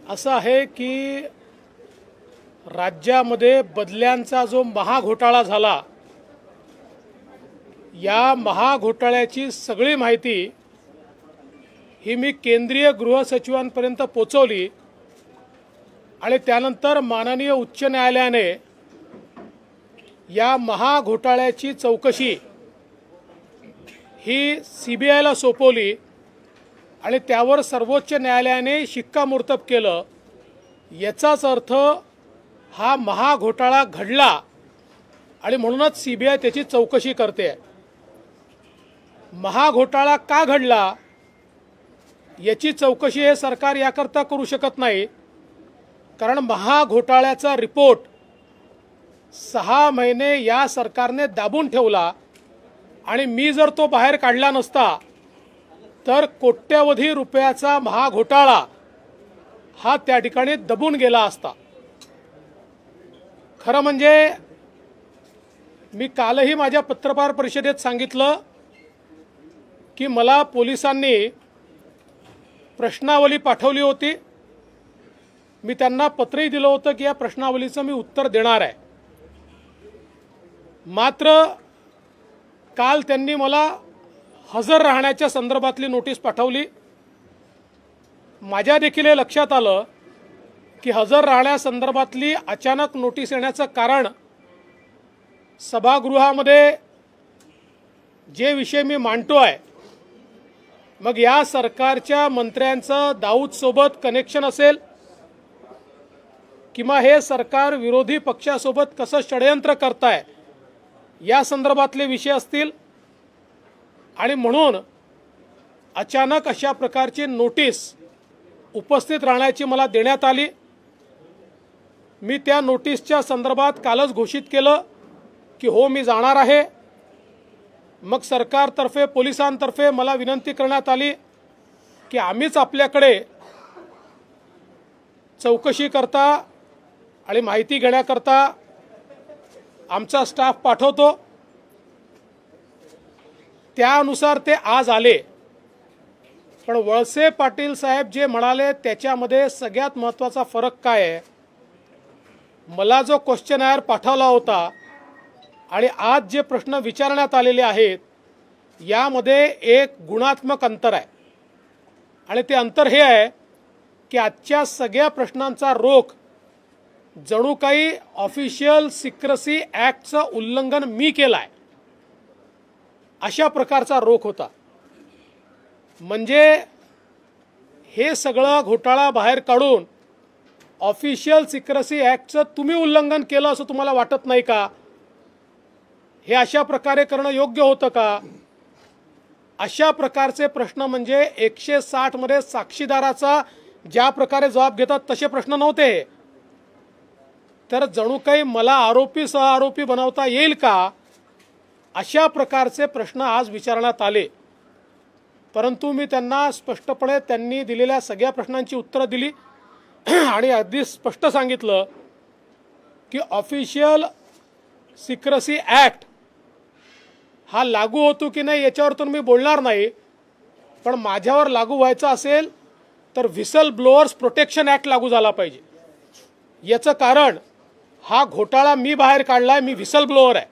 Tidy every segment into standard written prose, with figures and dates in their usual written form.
असं आहे की राज्यामध्ये बदल्यांचा जो महाघोटाळा झाला, या महाघोटाळ्याची सगळी माहिती ही मी केंद्रीय गृह सचिवांपर्यंत पोहोचवली आणि त्यानंतर माननीय उच्च न्यायालयाने या महाघोटाळ्याची चौकशी ही सीबीआयला सोपवली आणि त्यावर सर्वोच्च न्यायालयाने शिक्कामोर्तब केलं। याचाच अर्थ हा महाघोटाळा घडला आणि म्हणूनच सीबीआय त्याची चौकशी करते। महाघोटाळा का घडला याची चौकशी हे सरकार याकरता करू शकत नाही, कारण महाघोटाळ्याचा रिपोर्ट 6 महिने या सरकारने दाबून ठेवला आणि मी जर तो बाहेर काढला नसता तर कोट्यवधी रुपयाचा महाघोटाळा हा त्या ठिकाणी दबून गेला असता। खरं म्हणजे मी कालही माझ्या पत्रकार परिषदेत सांगितलं की मला पोलिसांनी प्रश्नावली पाठवली होती, मी त्यांना पत्रही दिलं होतं की या प्रश्नावलीचं मी उत्तर देणार आहे। मात्र काल त्यांनी मला हजर राहण्याच्या संदर्भातली नोटीस पाठवली। माझ्या देखील हे लक्षात आलं की हजर राहण्यासंदर्भातली अचानक नोटीस येण्याचं कारण सभागृहामध्ये जे विषय मी मांडतोय, मग या सरकारच्या मंत्र्यांचं दाऊदसोबत कनेक्शन असेल किंवा हे सरकार विरोधी पक्षासोबत कसं षडयंत्र करताय या संदर्भातले विषय असतील आणि म्हणून अचानक अशा प्रकारची नोटीस उपस्थित राहण्याची मला देण्यात आली। मी त्या नोटीसच्या संदर्भात कालच घोषित केलं की हो मी जाणार आहे। मग सरकारतर्फे पोलिसांतर्फे मला विनंती करण्यात आली की आम्हीच आपल्याकडे चौकशी करता आणि माहिती घेण्याकरता आमचा स्टाफ पाठवतो। त्यानुसार ते आज आले, पण वळसे पाटील साहेब जे म्हणाले त्याच्यामध्ये सगळ्यात महत्त्वाचा फरक काय आहे, मला जो क्वेश्चनर पाठवला होता आणि आज जे प्रश्न विचारण्यात आलेले आहेत यामध्ये एक गुणात्मक अंतर आहे आणि ते अंतर हे आहे की आजच्या सगळ्या प्रश्नांचा रोख जणू काही ऑफिशियल सिक्रेसी ॲक्टचं उल्लंघन मी केलंय अशा प्रकारचा रोख होता। म्हणजे हे सगळं घोटाळा बाहेर काढून ऑफिशियल सिक्रेसी ॲक्टचं तुम्ही उल्लंघन केलं असं तुम्हाला वाटत नाही का? हे अशा प्रकारे करणं योग्य होतं का? अशा प्रकारचे प्रश्न म्हणजे 160 मध्ये साक्षीदाराचा ज्या प्रकारे जबाब घेतात तसे प्रश्न नव्हते। तर जणू काही मला आरोपी सहआरोपी बनवता येईल का अशा प्रकारचे प्रश्न आज विचारण्यात आले। परंतु मी त्यांना स्पष्टपणे त्यांनी दिलेल्या सगळ्या प्रश्नांची उत्तरं दिली आणि अगदी स्पष्ट सांगितलं की ऑफिशियल सिक्रेसी ॲक्ट हा लागू होतो की नाही याच्यावर तर मी बोलणार नाही, पण माझ्यावर लागू व्हायचा असेल तर व्हिसल ब्लोअर्स प्रोटेक्शन ॲक्ट लागू झाला पाहिजे। याचं कारण हा घोटाळा मी बाहेर काढलाय, मी व्हिसल ब्लोअर आहे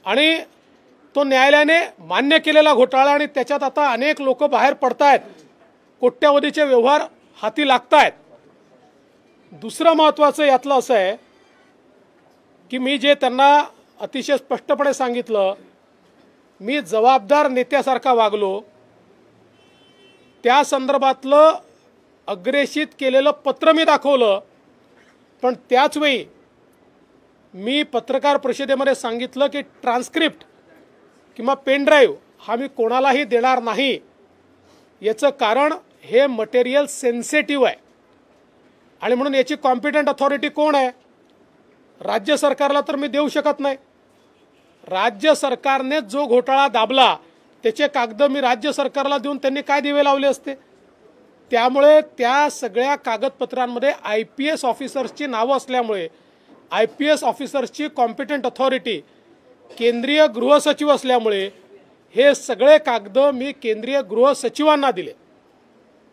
आणि तो न्यायालयाने मान्य केलेला घोटाळा आणि त्याच्यात आता अनेक लोक बाहेर पडतायत, कोट्यवधीचे व्यवहार हाती लागतायत। दुसरं महत्त्वाचं यातलं असं आहे की मी जे त्यांना अतिशय स्पष्टपणे सांगितलं, मी जबाबदार नेत्यासारखा वागलो। त्या संदर्भातलं अग्रेषित केलेलं पत्र मी दाखवलं, पण त्याच वेळी मी पत्रकार परिषदेमध्ये सांगितलं की ट्रान्स्क्रिप्ट किंवा पेन ड्राईव्ह हा मी कोणालाही देणार नाही। याचं कारण हे मटेरियल सेन्सिटिव्ह आहे आणि म्हणून याची कॉम्पिटंट अथॉरिटी कोण आहे? राज्य सरकारला तर मी देऊ शकत नाही। राज्य सरकारने जो घोटाळा दाबला त्याचे कागद मी राज्य सरकारला देऊन त्यांनी काय दिवे लावले असते? त्यामुळे त्या सगळ्या कागदपत्रांमध्ये IPS ऑफिसर्सची नावं असल्यामुळे IPS ऑफिसर्सची कॉम्पिटंट अथॉरिटी केंद्रीय गृहसचिव असल्यामुळे हे सगळे कागद मी केंद्रीय गृहसचिवांना दिले।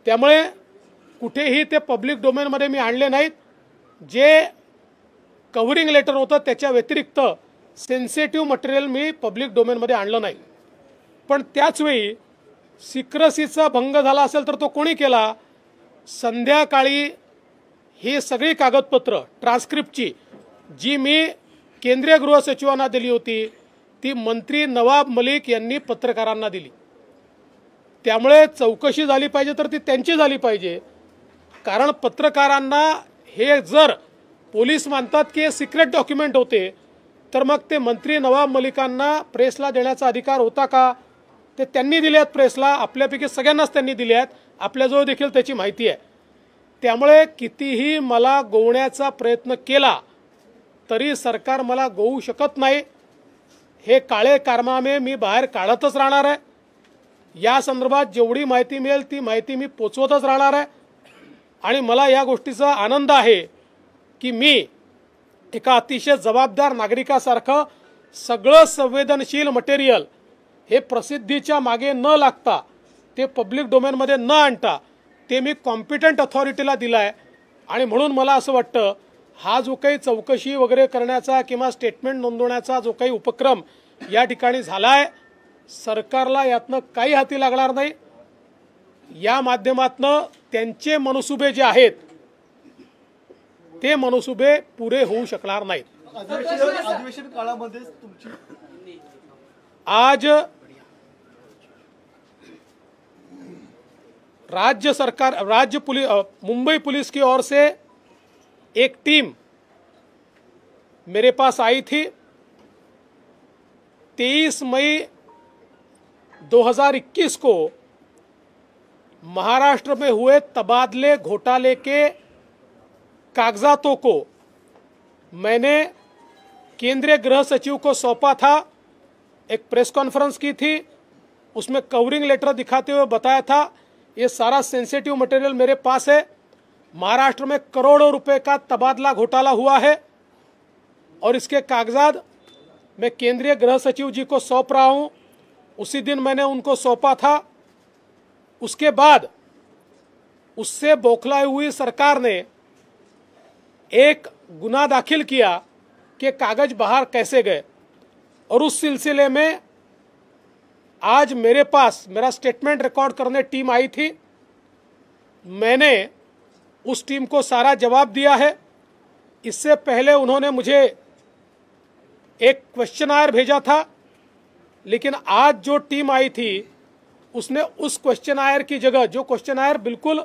त्यामुळे कुठेही ते पब्लिक डोमेनमध्ये मी आणले नाहीत। जे कव्हरिंग लेटर होतं त्याच्या व्यतिरिक्त सेन्सिटिव्ह मटेरियल मी पब्लिक डोमेनमध्ये आणलं नाही। पण त्याच वेळी सिक्रेसीचा भंग झाला असेल तर तो कोणी केला? संध्याकाळी ही सगळी कागदपत्र ट्रान्स्क्रिप्टची जी मी केंद्रीय गृहसचिवांना दिली होती ती मंत्री नवाब मलिक यांनी पत्रकारांना दिली। त्यामुळे चौकशी झाली पाहिजे तर ती त्यांची झाली पाहिजे, कारण पत्रकारांना हे जर पोलीस मानतात की हे सिक्रेट डॉक्युमेंट होते तर मग ते मंत्री नवाब मलिकांना प्रेसला देण्याचा अधिकार होता का? ते त्यांनी दिले आहेत प्रेसला, आपल्यापैकी सगळ्यांनाच त्यांनी दिले आहेत, आपल्याजवळ देखील त्याची माहिती आहे। त्यामुळे कितीही मला गोवण्याचा प्रयत्न केला तरी सरकार मला गोवू शकत नाही। हे काळे कारनामे मी बाहेर काढतच राहणार आहे। या संदर्भात जेवढी माहिती मिळेल ती माहिती मी पोचवतच राहणार आहे। आणि मला या गोष्टीचा आनंद आहे की मी एका अतिशय जबाबदार नागरिकासारखं सगळं संवेदनशील मटेरियल हे प्रसिद्धीच्या मागे न लागता, ते पब्लिक डोमेनमध्ये न आणता ते मी कॉम्पिटंट अथॉरिटीला दिलाय। आणि म्हणून मला असं वाटतं हा जो काही चौकशी वगैरे करण्याचा किंवा स्टेटमेंट नोंदवण्याचा जो काही उपक्रम या ठिकाणी झालाय, सरकारला यातनं काही हाती लागणार नाही। या माध्यमातनं त्यांचे मनसुबे जे आहेत ते मनसुबे पुरे होऊ शकणार नाहीत। अधिवेशन काळामध्ये तुमची आज मुंबई पुलिस की ओर से एक टीम मेरे पास आई थी। 23 मई 2021 को महाराष्ट्र में हुए तबादले घोटाले के कागजातों को मैंने केंद्रीय गृह सचिव को सौंपा था। एक प्रेस कॉन्फ्रेंस की थी, उसमें कवरिंग लेटर दिखाते हुए बताया था ये सारा सेंसिटिव मटेरियल मेरे पास है। महाराष्ट्र में करोड़ों रुपए का तबादला घोटाला हुआ है और इसके कागजात मैं केंद्रीय गृह सचिव जी को सौंप रहा हूं। उसी दिन मैंने उनको सौंपा था। उसके बाद उससे बौखलाई हुई सरकार ने एक गुना दाखिल किया कि कागज बाहर कैसे गए, और उस सिलसिले में आज मेरे पास मेरा स्टेटमेंट रिकॉर्ड करने टीम आई थी। मैंने उस टीम को सारा जवाब दिया है। इससे पहले उन्होंने मुझे एक क्वेश्चनायर भेजा था, लेकिन आज जो टीम आई थी उसने उस क्वेश्चनायर की जगह, जो क्वेश्चनायर बिल्कुल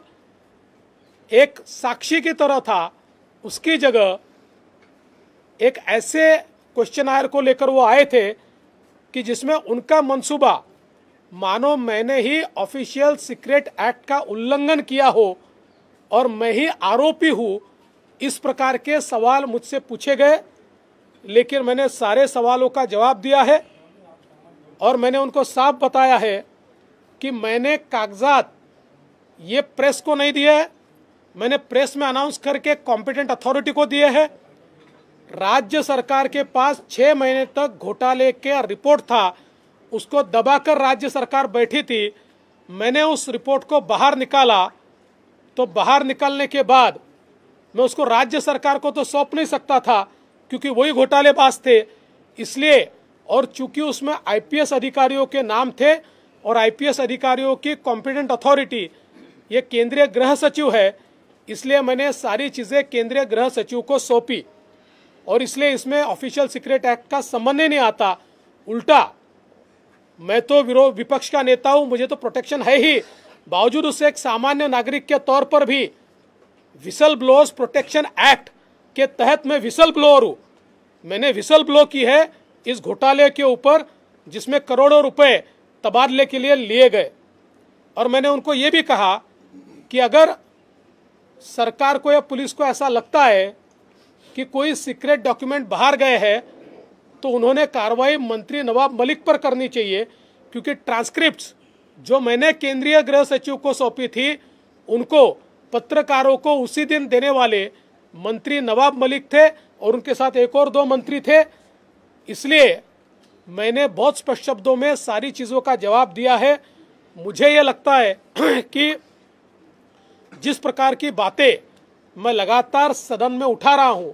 एक साक्षी की तरह था, उसकी जगह एक ऐसे क्वेश्चनायर को लेकर वो आए थे कि जिसमें उनका मंसूबा मानो मैंने ही ऑफिशियल सीक्रेट एक्ट का उल्लंघन किया हो और मैं ही आरोपी हूँ, इस प्रकार के सवाल मुझसे पूछे गए। लेकिन मैंने सारे सवालों का जवाब दिया है और मैंने उनको साफ बताया है कि मैंने कागजात ये प्रेस को नहीं दिए हैं, मैंने प्रेस में अनाउंस करके कॉम्पिटेंट अथॉरिटी को दिए हैं। राज्य सरकार के पास 6 महीने तक घोटाले का रिपोर्ट था, उसको दबाकर राज्य सरकार बैठी थी। मैंने उस रिपोर्ट को बाहर निकाला, तो बाहर निकालने के बाद मैं उसको राज्य सरकार को तो सौंप नहीं सकता था क्योंकि वही घोटालेबाज थे, इसलिए। और चूंकि उसमें IPS अधिकारियों के नाम थे और IPS अधिकारियों की कॉम्पिटेंट अथॉरिटी ये केंद्रीय गृह सचिव है, इसलिए मैंने सारी चीज़ें केंद्रीय गृह सचिव को सौंपी। और इसलिए इसमें ऑफिशियल सीक्रेट एक्ट का संबंध ही नहीं आता। उल्टा मैं तो विपक्ष का नेता हूं, मुझे तो प्रोटेक्शन है ही, बावजूद उससे एक सामान्य नागरिक के तौर पर भी विसल ब्लोअर्स प्रोटेक्शन एक्ट के तहत मैं विसल ब्लोअर हूं। मैंने विसल ब्लो की है इस घोटाले के ऊपर जिसमें करोड़ों रुपए तबादले के लिए लिए गए। और मैंने उनको ये भी कहा कि अगर सरकार को या पुलिस को ऐसा लगता है कि कोई सीक्रेट डॉक्यूमेंट बाहर गए हैं तो उन्होंने कार्रवाई मंत्री नवाब मलिक पर करनी चाहिए, क्योंकि ट्रांसक्रिप्ट्स जो मैंने केंद्रीय गृह सचिव को सौंपी थी उनको, पत्रकारों को उसी दिन देने वाले मंत्री नवाब मलिक थे और उनके साथ एक और 2 मंत्री थे। इसलिए मैंने बहुत स्पष्ट शब्दों में सारी चीज़ों का जवाब दिया है। मुझे ये लगता है कि जिस प्रकार की बातें मैं लगातार सदन में उठा रहा हूं,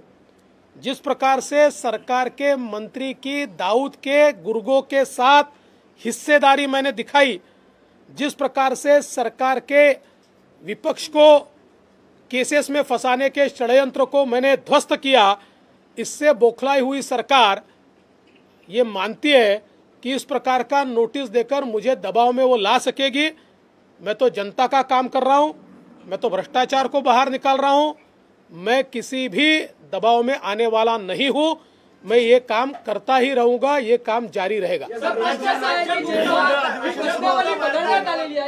जिस प्रकार से सरकार के मंत्री की दाऊद के गुर्गों के साथ हिस्सेदारी मैंने दिखाई, जिस प्रकार से सरकार के विपक्ष को केसेस में फंसाने के षड्यंत्र को मैंने ध्वस्त किया, इससे बौखलाई हुई सरकार ये मानती है कि इस प्रकार का नोटिस देकर मुझे दबाव में वो ला सकेगी। मैं तो जनता का काम कर रहा हूँ, मैं तो भ्रष्टाचार को बाहर निकाल रहा हूँ, मैं किसी भी दबाव में आने वाला नहीं हूँ। मैं ये काम करता ही रहूंगा, ये काम जारी रहेगा। प्रश्नावली बदलण्यात आली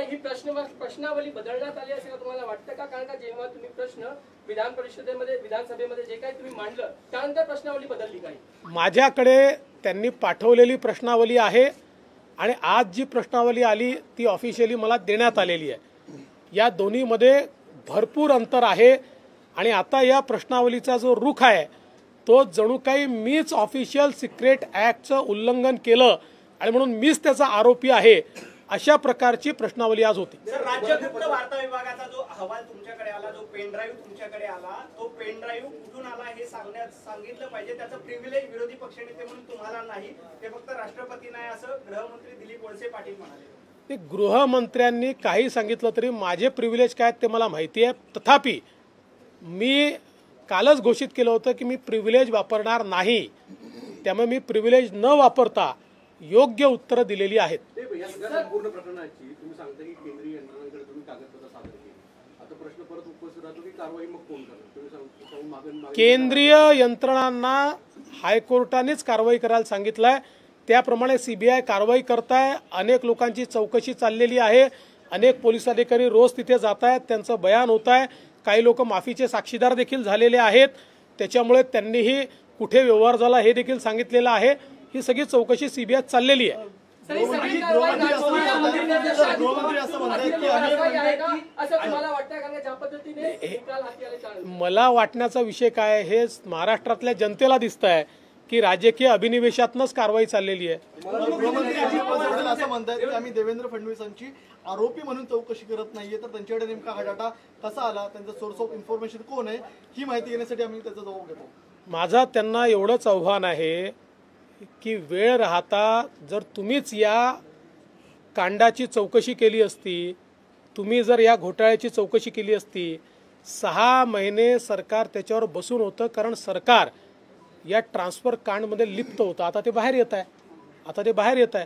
असे तुम्हाला वाटतं का? कारण का जेव्हा तुम्ही प्रश्न विधान परिषदेमध्ये विधानसभेमध्ये जे काही तुम्ही मांडलं त्यानंतर प्रश्नावली बदलली काही? माझ्याकडे त्यांनी पाठवलेली प्रश्नावली आहे आणि आज जी प्रश्नावली आली ती ऑफिशियली मला देण्यात आलेली आहे। या दोन्हीमध्ये भरपूर अंतर आहे आणि आता या प्रश्नावलीचा जो रुख आहे तो जणू काही मीच ऑफिशियल सिक्रेट ॲक्टचं उल्लंघन केलं आणि म्हणून मीच त्याचा आरोपी आहे, अशा प्रकारची प्रश्नावली आज होती। राज्य गुप्त वार्ता विभागाचा जो अहवाल तुमच्याकडे आला, जो पेन ड्राईव्ह तुमच्याकडे आला, तो पेन ड्राईव्ह कुठून आला हे सांगितलं पाहिजे। त्याचं प्रिव्हिलेज विरोधी पक्षनेते म्हणून तुम्हाला नाही, ते फक्त राष्ट्रपती नाही असं गृहमंत्री दिलीप वळसे पाटील म्हणाले। ते गृहमंत्र्यांनी काही सांगितलं तरी माझे प्रिव्हिलेज काय ते मला माहिती आहे। तथापि मी कालच घोषित केलं होतं की मी प्रिव्हिलेज वापरणार नाही, त्यामुळे मी प्रिव्हिलेज न वापरता योग्य उत्तरं दिलेली आहेत। या संपूर्ण प्रकरणाची तुम्ही सांगता की केंद्रीय यंत्रणांकडे तुम्ही कागदपत्र सादर केली, आता प्रश्न परत उपस्थित राहतो की कारवाई मग कोण करणार? तुम्ही केंद्रीय यंत्रणांना हायकोर्टानेच कारवाई करायला सांगितलंय, त्याप्रमाणे सीबीआय कारवाई करताय। अनेक लोकांची चौकशी चाललेली आहे, अनेक पोलीस अधिकारी रोज तिथे जात आहेत, त्यांचं बयान होत आहे, काही लोक माफीचे साक्षीदार देखील झालेले आहेत, त्याच्यामुळे त्यांनीही कुठे व्यवहार झाला हे देखील सांगितलेलं आहे। ही सगळी चौकशी सीबीआय चाललेली आहे। मला वाटण्याचा विषय काय हे महाराष्ट्रातल्या जनतेला दिसतंय की राजकीय अभिनिवेशातनच कारवाई चाललेली आहे। असं म्हणतात की आम्ही देवेंद्र फडणवीसांची आरोपी म्हणून चौकशी करत नाहीये, तर त्यांच्याकडे नेमका हा डाटा कसा आला, त्यांचा सोर्स ऑफ इन्फॉर्मेशन कोण आहे ही माहिती घेण्यासाठी आम्ही त्याचा जबाब घेतो। माझा त्यांना एवढंच आव्हान आहे की वेळ राहता जर तुम्हीच या कांडाची चौकशी केली असती, तुम्ही जर या घोटाळ्याची चौकशी केली असती, 6 महिने सरकार त्याच्यावर बसून होतं, कारण सरकार या ट्रान्सफर कांडमध्ये लिप्त होतं। आता ते बाहेर येत आहे,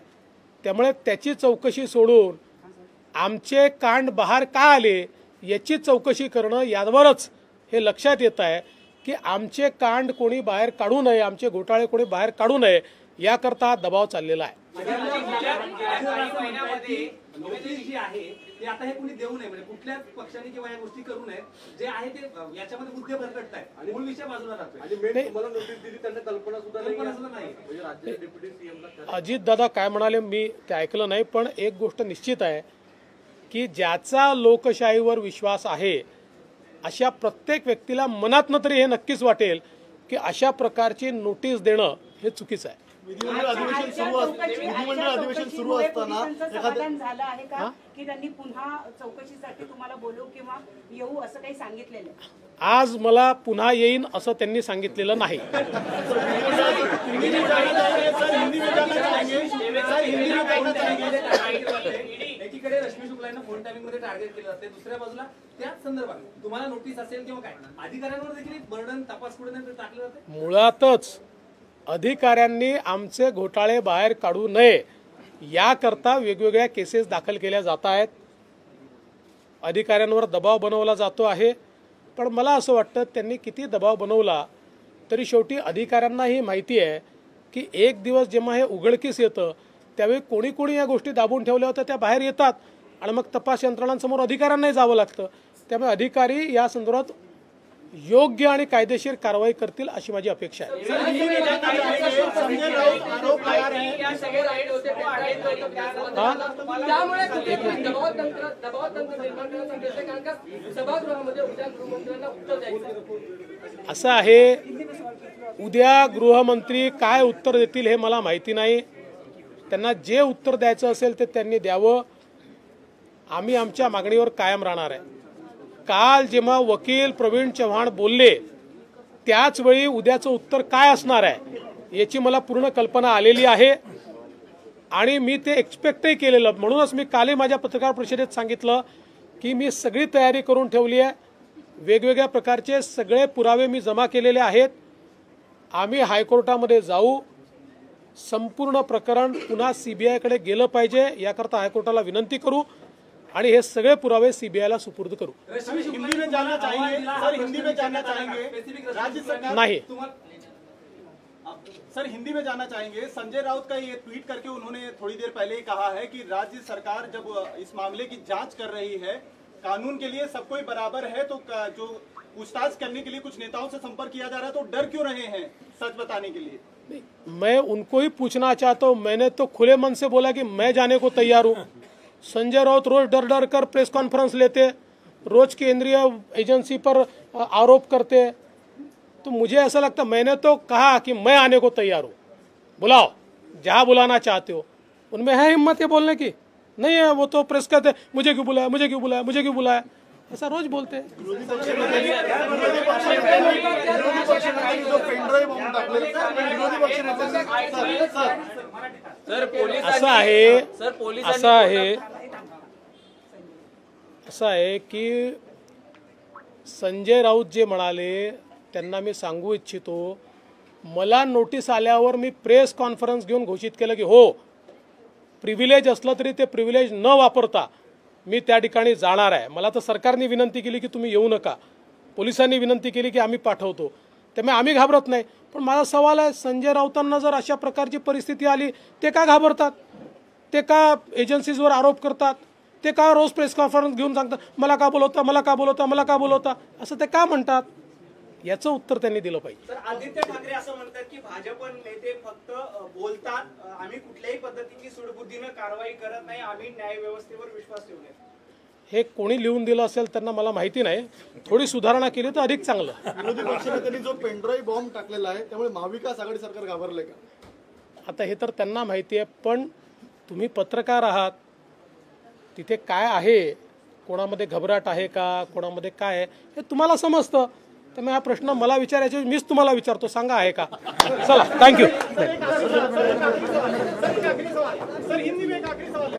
त्यामुळे त्याची चौकशी सोडून आमचे कांड बाहेर का आले याची चौकशी करणं, यावरच हे लक्षात येत आहे की आमचे कांड कोणी बाहेर काढू नये, आमचे घोटाळे कोणी बाहेर काढू नये याकरता दबाव चाललेला आहे। आता हे कोणी देऊ नये, म्हणजे कुठल्याच पक्षाने किंवा या गोष्टी करू नये, जे आहे ते याच्यामध्ये मुद्दे भरकटत आहेत आणि मूळ विषय बाजूला राहतोय। आणि मेन तुम्हाला नोटीस दिली त्यांना कल्पना सुद्धा नाही, म्हणजे राज्याचे डेप्युटी सीएमला अजित दादा काय म्हणाले मी ते ऐकलं नाही, पण एक गोष्ट निश्चित आहे की ज्याचा लोकशाहीवर विश्वास आहे अशा प्रत्येक व्यक्तीला मनातनं तरी हे नक्कीच वाटेल की अशा प्रकारची नोटीस देणं हे चुकीचं आहे। विधिमंडळ अधिवेशन सुरू असताना समाधान झालं आहे का की त्यांनी पुन्हा चौकशीसाठी तुम्हाला बोलू किंवा येऊ असं काही सांगितलेलं आहे? आज मला पुन्हा येईन असं त्यांनी सांगितलेलं नाही। एकीकडे रश्मी शुक्लांना फोन टायमिंग मध्ये टार्गेट केलं जाते, दुसऱ्या बाजूला त्याच संदर्भात तुम्हाला नोटीस असेल किंवा काय अधिकाऱ्यांवर देखील बर्डन तपास पुढे टाकलं जाते। मुळातच अधिकाऱ्यांनी आमचे घोटाळे बाहेर काढू नये याकरता वेगवेगळ्या केसेस दाखल केल्या जात आहेत, अधिकाऱ्यांवर दबाव बनवला जातो आहे। पण मला असं वाटतं त्यांनी किती दबाव बनवला तरी शेवटी अधिकाऱ्यांनाही माहिती आहे की एक दिवस जेव्हा हे उघडकीस येतं त्यावेळी कोणी कोणी या गोष्टी दाबून ठेवल्या होत्या त्या बाहेर येतात आणि मग तपास यंत्रणांसमोर अधिकाऱ्यांनाही जावं लागतं। त्यामुळे अधिकारी या संदर्भात योग्य आणि कायदेशीर कारवाई करतील अशी माझी अपेक्षा आहे. संजय राऊत आरोप लगा रहे हैं या सगळे राईड होते त्यामुळे दबावतंत्र निर्माण करण्याचा संदेश आहे, कारण का सभागृहामध्ये उद्या गृहमंत्र्यांना उत्तर द्यायचं. असं आहे, उद्या गृहमंत्री काय उत्तर देतील हे मला माहिती नाही. त्यांना जे उत्तर द्यायचं असेल ते त्यांनी द्यावं. आम्ही आमच्या मागणीवर कायम राहणार आहे. काल जेव्हा वकील प्रवीण चव्हाण बोलले त्याच वेळी उद्याचं उत्तर काय असणार आहे याची मला पूर्ण कल्पना आलेली आहे आणि मी ते एक्सपेक्टही केलेलं. म्हणूनच मी कालही माझ्या पत्रकार परिषदेत सांगितलं की मी सगळी तयारी करून ठेवली आहे. वेगवेगळ्या प्रकारचे सगळे पुरावे मी जमा केलेले आहेत. आम्ही हायकोर्टामध्ये जाऊ. संपूर्ण प्रकरण पुन्हा सीबीआयकडे गेलं पाहिजे याकरता हायकोर्टाला विनंती करू आणि हे सगळे पुरावे सीबीआयला सुपूर्द करू. हिंदी में जानना चाहेंगे सर, हिंदी में जानना चाहेंगे राज्य सरकार नाही. सर हिंदी में जानना चाहेंगे, संजय राउत का ये ट्वीट करके उन्होंने थोड़ी देर पहले ही कहा है कि राज्य सरकार जब इस मामले की जांच कर रही है, कानून के लिए सब कोई बराबर है, तो जो पूछताछ करने के लिए कुछ नेताओं से संपर्क किया जा रहा है तो डर क्यों रहे हैं सच बताने के लिए? मैं उनको ही पूछना चाहता हूं. मैंने तो खुले मन से बोला कि मैं जाने को तैयार हूं. संजय राउत रोज डर डर कर प्रेस कॉन्फ्रेंस लेते, रोज केंद्रीय एजेंसी पर आरोप करते. तो मुझे ऐसा लगता, मैंने तो कहा कि मैं आने को तैयार हूं. बुलाओ, जहां बुलाना चाहते हो. उनमें है हिम्मत ये बोलने की? नहीं है. वो तो प्रेस कहते मुझे क्यों बुलाया, मुझे क्यों बुलाया, मुझे क्यों बुलाया, ऐसा रोज बोलते हैं. विरोधी पक्षनेत्यांनी जो पेनड्राईव्ह बॉम्ब टाकले, विरोधी पक्षनेत्यांनी असं आहे की संजय राऊत जे म्हणाले त्यांना मी सांगू इच्छितो, मला नोटीस आल्यावर मी प्रेस कॉन्फरन्स घेऊन घोषित केलं की हो, प्रिव्हिलेज असलं तरी ते प्रिव्हिलेज न वापरता मी त्या ठिकाणी जाणार आहे. मला तर सरकारने विनंती केली की तुम्ही येऊ नका, पोलिसांनी विनंती केली की आम्ही पाठवतो, त्यामुळे आम्ही घाबरत नाही. पण माझा सवाल आहे, संजय राऊतांना जर अशा प्रकारची परिस्थिती आली ते का घाबरतात? ते का एजन्सीजवर आरोप करतात? ते का रोज प्रेस कॉन्फरन्स घेऊन सांगतात मला का बोलवता, मला का बोलवता, मला का बोलवता, असं ते का म्हणतात? याचं उत्तर त्यांनी दिलं पाहिजे. तर आदित्य ठाकरे असं म्हणतात की भाजप नेते फक्त बोलतात, आम्ही कुठल्याही पद्धतीची सूडबुद्धीनं कारवाई करत नाही, आम्ही न्याय व्यवस्थेवर विश्वास ठेवू नये. हे कोणी लिहून दिलं असेल त्यांना मला माहिती नाही. थोडी सुधारणा केली तर अधिक चांगलं. विरोधी पक्षनेत्यांनी जो पेनड्राईव्ह बॉम्ब टाकलेला आहे त्यामुळे महाविकास आघाडी सरकार घाबरले का? आता हे तर त्यांना माहिती आहे, पण तुम्ही पत्रकार आहात, तिथे काय आहे, कोणामध्ये घबराट आहे का, कोणामध्ये काय आहे हे तुम्हाला समजतं. त्यामुळे हा प्रश्न मला विचारायचे, मीच तुम्हाला विचारतो, सांगा आहे का. चला, थँक्यू. सर हिंदी में एक आखिरी सवाल है.